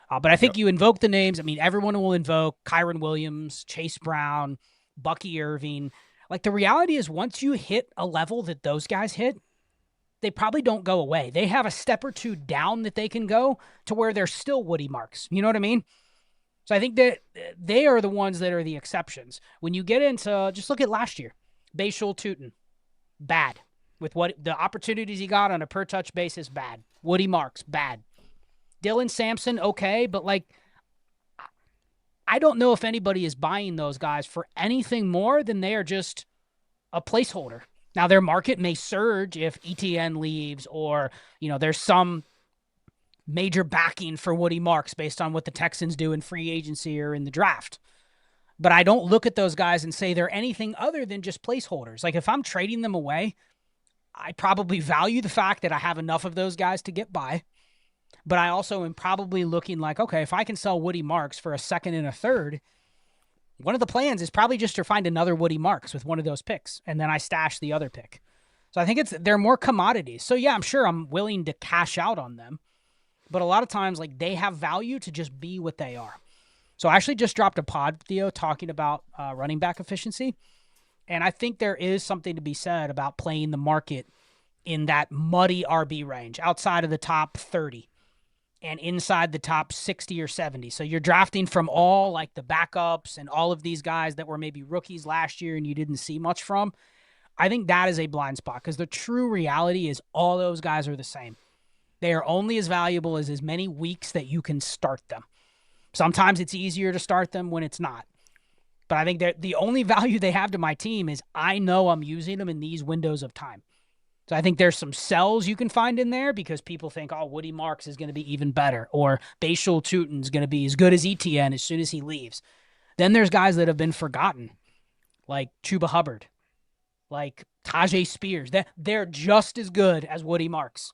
But I think you invoke the names. I mean, everyone will invoke Kyron Williams, Chase Brown, Bucky Irving. Like, the reality is, once you hit a level that those guys hit, they probably don't go away. They have a step or two down that they can go to where they're still Woody Marks. You know what I mean? So I think that they are the ones that are the exceptions. When you get into, just look at last year, Bashul Tutin, bad. With what the opportunities he got on a per touch basis, bad. Woody Marks, bad. Dylan Sampson, okay, but like, I don't know if anybody is buying those guys for anything more than they are just a placeholder. Now, their market may surge if ETN leaves, or, you know, there's some major backing for Woody Marks based on what the Texans do in free agency or in the draft. But I don't look at those guys and say they're anything other than just placeholders. Like, if I'm trading them away, I probably value the fact that I have enough of those guys to get by. But I also am probably looking like, okay, if I can sell Woody Marks for a second and a third, one of the plans is probably just to find another Woody Marks with one of those picks, and then I stash the other pick. So I think they're more commodities. So yeah, I'm sure I'm willing to cash out on them, but a lot of times, like, they have value to just be what they are. So I actually just dropped a pod, Theo, talking about running back efficiency, and I think there is something to be said about playing the market in that muddy RB range, outside of the top 30 and inside the top 60 or 70. So you're drafting from all, like, the backups and all of these guys that were maybe rookies last year and you didn't see much from. I think that is a blind spot, because the true reality is all those guys are the same. They are only as valuable as many weeks that you can start them. Sometimes it's easier to start them when it's not. But I think that the only value they have to my team is I know I'm using them in these windows of time. So I think there's some sells you can find in there, because people think, oh, Woody Marks is going to be even better, or Bashul Tutin is going to be as good as ETN as soon as he leaves. Then there's guys that have been forgotten, like Chuba Hubbard, like Tajay Spears. They're just as good as Woody Marks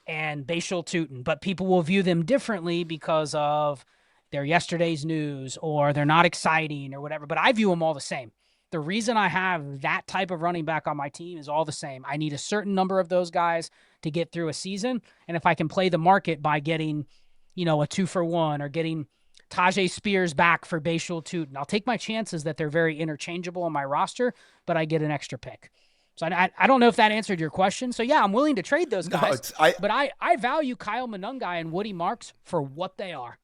and Bashul Tutin, but people will view them differently because of their yesterday's news, or they're not exciting or whatever. But I view them all the same. The reason I have that type of running back on my team is all the same. I need a certain number of those guys to get through a season. And if I can play the market by getting, you know, a 2-for-1, or getting Tajay Spears back for Bashul Tutin, I'll take my chances that they're very interchangeable on my roster, but I get an extra pick. So I don't know if that answered your question. So yeah, I'm willing to trade those guys, but I value Kyle Monungai and Woody Marks for what they are.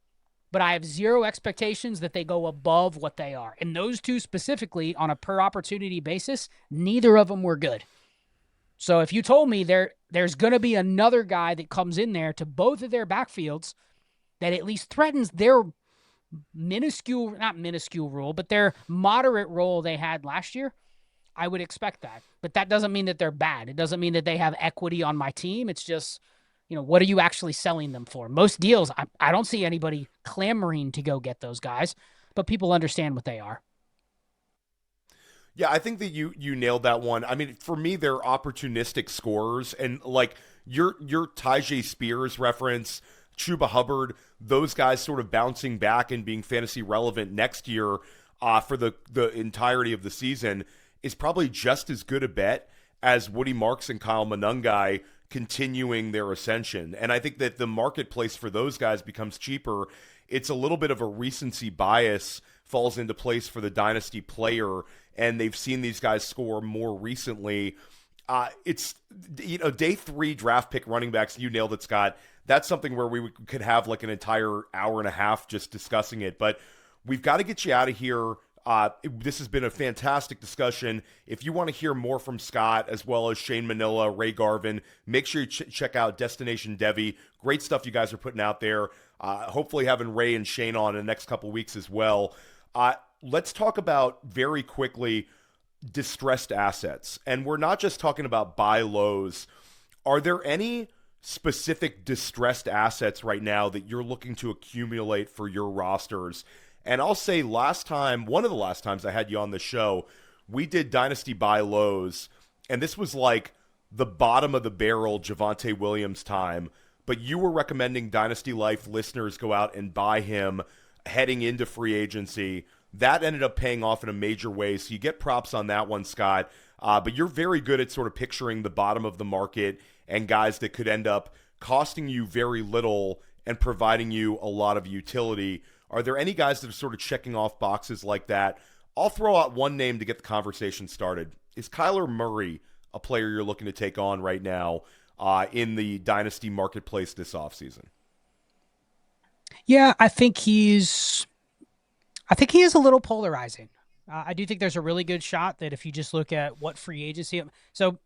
But I have zero expectations that they go above what they are. And those two specifically, on a per opportunity basis, neither of them were good. So if you told me there's going to be another guy that comes in there to both of their backfields that at least threatens their not minuscule role, but their moderate role they had last year, I would expect that. But that doesn't mean that they're bad. It doesn't mean that they have equity on my team. It's just, you know, what are you actually selling them for? Most deals, I don't see anybody clamoring to go get those guys, but people understand what they are. Yeah, I think that you nailed that one. I mean, for me, they're opportunistic scorers, and like your Tajay Spears reference, Chuba Hubbard, those guys sort of bouncing back and being fantasy relevant next year for the entirety of the season is probably just as good a bet as Woody Marks and Kyle Monungai continuing their ascension. And I think that the marketplace for those guys becomes cheaper. It's a little bit of a recency bias falls into place for the dynasty player, and they've seen these guys score more recently. It's, you know, day 3 draft pick running backs, you nailed it, Scott. That's something where we could have like an entire hour and a half just discussing it, but we've got to get you out of here. This has been a fantastic discussion. If you want to hear more from Scott, as well as Shane Manila, Ray Garvin, make sure you check out Destination Devi. Great stuff you guys are putting out there. Hopefully having Ray and Shane on in the next couple weeks as well. let's talk about very quickly distressed assets. And we're not just talking about buy lows. Are there any specific distressed assets right now that you're looking to accumulate for your rosters? And I'll say one of the last times I had you on the show, we did Dynasty Buy lows, and this was like the bottom of the barrel Javonte Williams time, but you were recommending Dynasty Life listeners go out and buy him heading into free agency. That ended up paying off in a major way, so you get props on that one, Scott. But you're very good at sort of picturing the bottom of the market and guys that could end up costing you very little and providing you a lot of utility. Are there any guys that are sort of checking off boxes like that? I'll throw out one name to get the conversation started. Is Kyler Murray a player you're looking to take on right now in the Dynasty marketplace this offseason? Yeah, I think he is a little polarizing. I do think there's a really good shot that if you just look at what free agency, so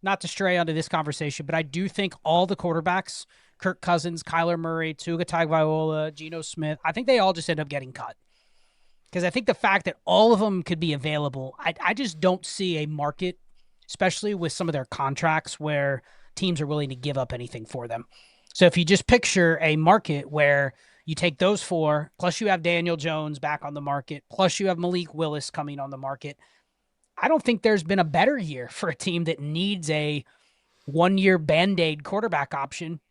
not to stray onto this conversation, but I do think all the quarterbacks, Kirk Cousins, Kyler Murray, Tua Tagovailoa, Geno Smith, I think they all just end up getting cut. Because I think the fact that all of them could be available, I just don't see a market, especially with some of their contracts, where teams are willing to give up anything for them. So if you just picture a market where you take those four, plus you have Daniel Jones back on the market, plus you have Malik Willis coming on the market, I don't think there's been a better year for a team that needs a one-year Band-Aid quarterback option.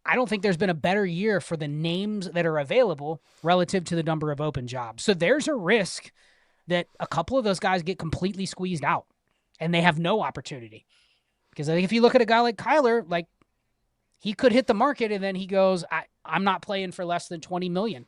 I don't think there's been a better year for the names that are available relative to the number of open jobs. So there's a risk that a couple of those guys get completely squeezed out and they have no opportunity. Because I think if you look at a guy like Kyler, like he could hit the market and then he goes, I'm not playing for less than $20 million.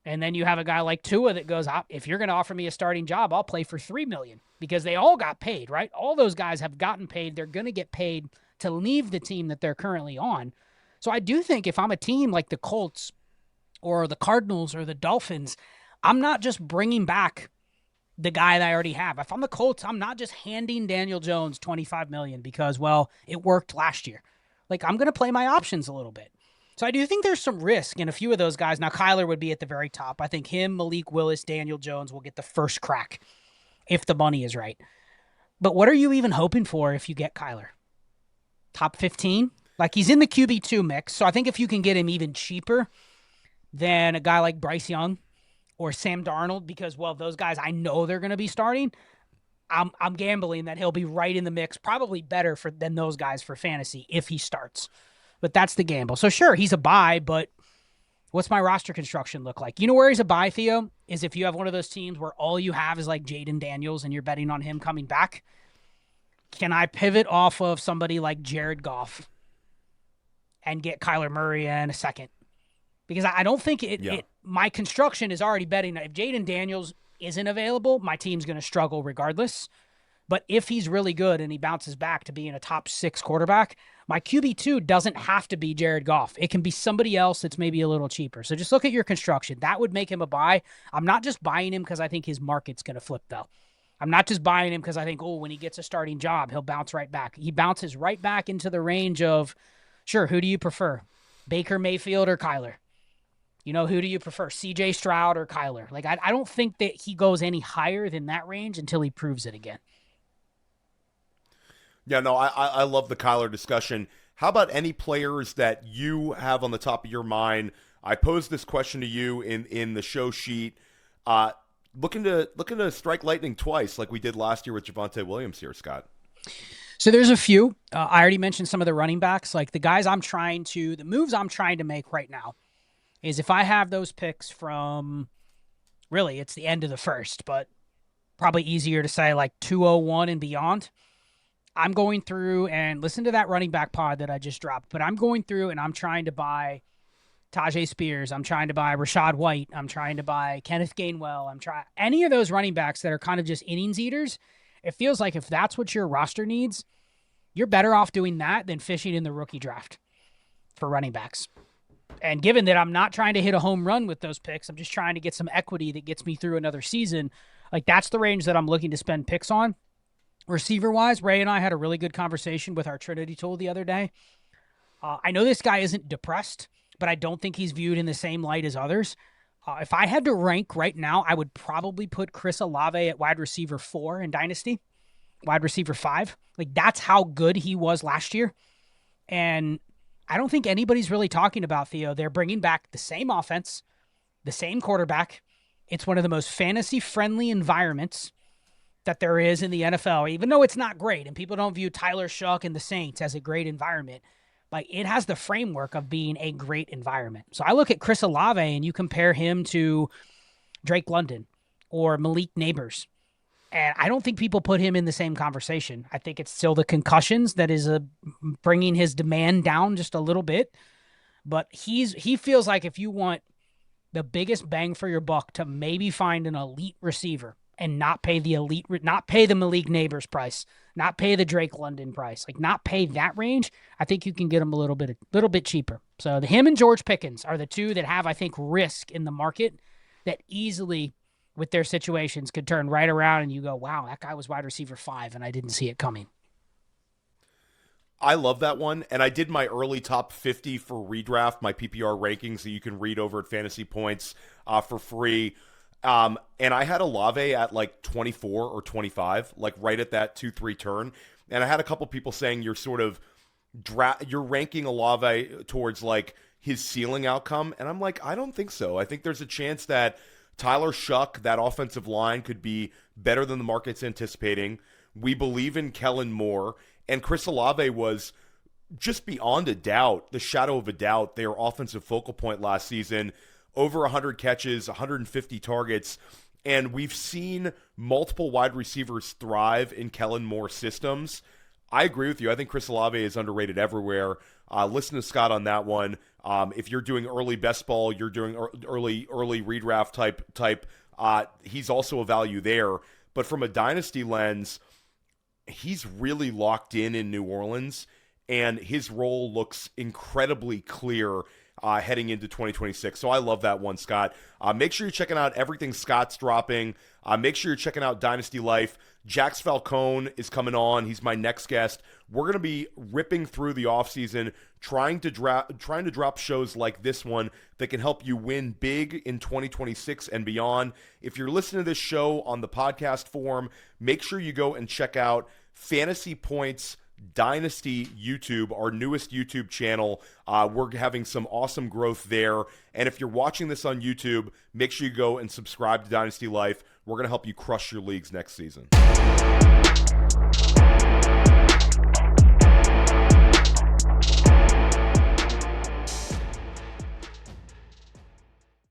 And then you have a guy like Tua that goes, if you're going to offer me a starting job, I'll play for $3 million, because they all got paid, right? All those guys have gotten paid. They're going to get paid to leave the team that they're currently on. So I do think if I'm a team like the Colts or the Cardinals or the Dolphins, I'm not just bringing back the guy that I already have. If I'm the Colts, I'm not just handing Daniel Jones $25 million because, well, it worked last year. Like, I'm going to play my options a little bit. So I do think there's some risk in a few of those guys. Now, Kyler would be at the very top. I think him, Malik Willis, Daniel Jones will get the first crack if the money is right. But what are you even hoping for if you get Kyler? Top 15? Like, he's in the QB2 mix. So I think if you can get him even cheaper than a guy like Bryce Young or Sam Darnold, because, well, those guys, I know they're going to be starting, I'm gambling that he'll be right in the mix, probably better than those guys for fantasy if he starts. But that's the gamble. So sure, he's a buy, but what's my roster construction look like? You know where he's a buy, Theo? Is if you have one of those teams where all you have is like Jaden Daniels and you're betting on him coming back. Can I pivot off of somebody like Jared Goff and get Kyler Murray in a second? Because I don't think my construction is already betting that if Jaden Daniels isn't available, my team's going to struggle regardless. But if he's really good and he bounces back to being a top 6 quarterback, my QB2 doesn't have to be Jared Goff. It can be somebody else that's maybe a little cheaper. So just look at your construction. That would make him a buy. I'm not just buying him because I think his market's going to flip, though. I'm not just buying him because I think, when he gets a starting job, he'll bounce right back. He bounces right back into the range of, sure, who do you prefer? Baker Mayfield or Kyler? You know, who do you prefer? CJ Stroud or Kyler? Like, I don't think that he goes any higher than that range until he proves it again. Yeah, no, I love the Kyler discussion. How about any players that you have on the top of your mind? I posed this question to you in the show sheet. Looking to strike lightning twice, like we did last year with Javonte Williams here, Scott. So there's a few. I already mentioned some of the running backs. Like the moves I'm trying to make right now is if I have those picks from, really, it's the end of the first, but probably easier to say like 201 and beyond. I'm going through and listen to that running back pod that I just dropped, but I'm going through and I'm trying to buy Tajay Spears. I'm trying to buy Rashad White. I'm trying to buy Kenneth Gainwell. Any of those running backs that are kind of just innings eaters. It feels like if that's what your roster needs, you're better off doing that than fishing in the rookie draft for running backs. And given that I'm not trying to hit a home run with those picks, I'm just trying to get some equity that gets me through another season. Like that's the range that I'm looking to spend picks on. Receiver-wise, Ray and I had a really good conversation with our Trinity tool the other day. I know this guy isn't depressed, but I don't think he's viewed in the same light as others. If I had to rank right now, I would probably put Chris Olave at wide receiver 4 in Dynasty, wide receiver 5. Like, that's how good he was last year. And I don't think anybody's really talking about, Theo. They're bringing back the same offense, the same quarterback. It's one of the most fantasy-friendly environments that there is in the NFL, even though it's not great, and people don't view Tyler Shuck and the Saints as a great environment. Like, it has the framework of being a great environment. So I look at Chris Olave and you compare him to Drake London or Malik Neighbors, and I don't think people put him in the same conversation. I think it's still the concussions that is bringing his demand down just a little bit. But he feels like if you want the biggest bang for your buck to maybe find an elite receiver and not pay the Malik Neighbors price, not pay the Drake London price, like not pay that range, I think you can get him a little bit cheaper. So him and George Pickens are the two that have, I think, risk in the market that easily, with their situations, could turn right around and you go, wow, that guy was wide receiver 5 and I didn't see it coming. I love that one, and I did my early top 50 for redraft, my PPR rankings that you can read over at Fantasy Points for free. And I had Olave at like 24 or 25, like right at that 2-3 turn. And I had a couple people saying you're sort of you're ranking Olave towards like his ceiling outcome, and I'm like, I don't think so. I think there's a chance that Tyler Shuck, that offensive line, could be better than the market's anticipating. We believe in Kellen Moore. And Chris Olave was just beyond a doubt, the shadow of a doubt, their offensive focal point last season. Over 100 catches, 150 targets. And we've seen multiple wide receivers thrive in Kellen Moore systems. I agree with you. I think Chris Olave is underrated everywhere. Listen to Scott on that one. If you're doing early best ball, you're doing early redraft type. He's also a value there. But from a dynasty lens, he's really locked in New Orleans, and his role looks incredibly clear heading into 2026. So I love that one, Scott. Make sure you're checking out everything Scott's dropping. Make sure you're checking out Dynasty Life. Jax Falcone is coming on. He's my next guest. We're going to be ripping through the offseason, trying to drop shows like this one that can help you win big in 2026 and beyond. If you're listening to this show on the podcast form, make sure you go and check out Fantasy Points Dynasty YouTube, our newest YouTube channel. We're having some awesome growth there. And if you're watching this on YouTube, make sure you go and subscribe to Dynasty Life. We're going to help you crush your leagues next season.